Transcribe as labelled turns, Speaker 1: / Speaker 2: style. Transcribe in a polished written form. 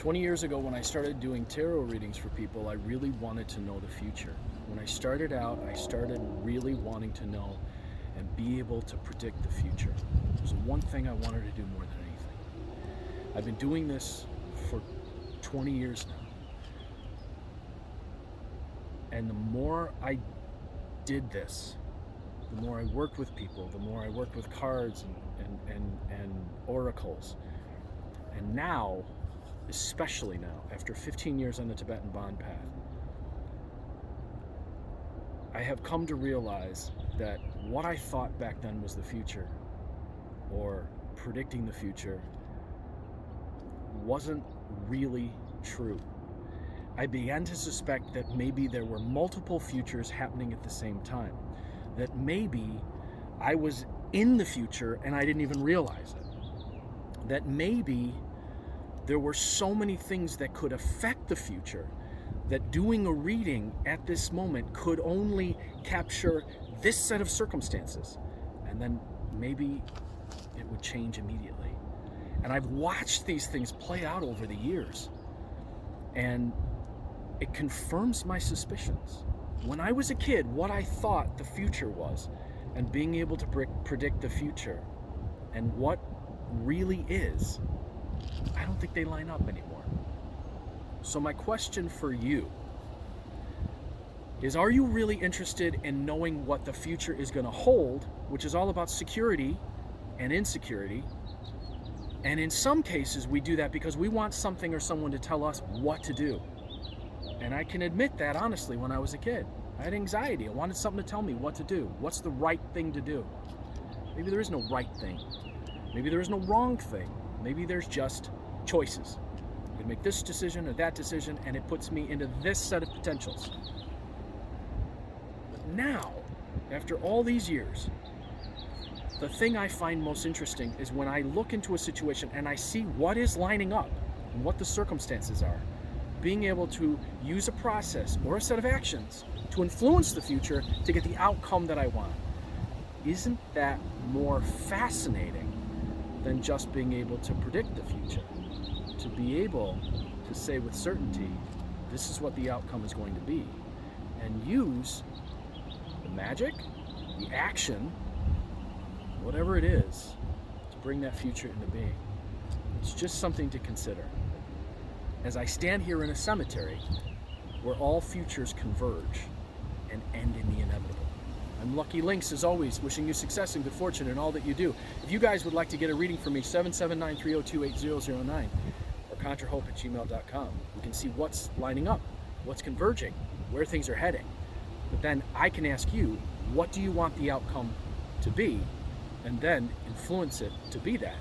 Speaker 1: 20 years ago, when I started doing tarot readings for people, I really wanted to know the future. When I started out, I started really wanting to know and be able to predict the future. It was the one thing I wanted to do more than anything. I've been doing this for 20 years now. And the more I did this, the more I worked with people, the more I worked with cards and oracles. And now, especially now, after 15 years on the Tibetan Bond path, I have come to realize that what I thought back then was the future, or predicting the future, wasn't really true. I began to suspect that maybe there were multiple futures happening at the same time, that maybe I was in the future and I didn't even realize it, that maybe there were so many things that could affect the future that doing a reading at this moment could only capture this set of circumstances, and then maybe it would change immediately. And I've watched these things play out over the years, and it confirms my suspicions. When I was a kid, what I thought the future was, and being able to predict the future, and what really is, I don't think they line up anymore. So my question for you is, are you really interested in knowing what the future is going to hold, which is all about security and insecurity? And in some cases, we do that because we want something or someone to tell us what to do. And I can admit that honestly, when I was a kid, I had anxiety. I wanted something to tell me what to do. What's the right thing to do? Maybe there is no right thing. Maybe there is no wrong thing. Maybe there's just choices. I can make this decision or that decision, and it puts me into this set of potentials. But now, after all these years, the thing I find most interesting is when I look into a situation and I see what is lining up and what the circumstances are, being able to use a process or a set of actions to influence the future to get the outcome that I want. Isn't that more fascinating than just being able to predict the future? To be able to say with certainty, this is what the outcome is going to be, and use the magic, the action, whatever it is, to bring that future into being. It's just something to consider. As I stand here in a cemetery where all futures converge and end in the inevitable. I'm Lucky Links, as always, wishing you success and good fortune in all that you do. If you guys would like to get a reading from me, 779-302-8009 or contrahope@gmail.com. We can see what's lining up, what's converging, where things are heading. But then I can ask you, what do you want the outcome to be? And then influence it to be that.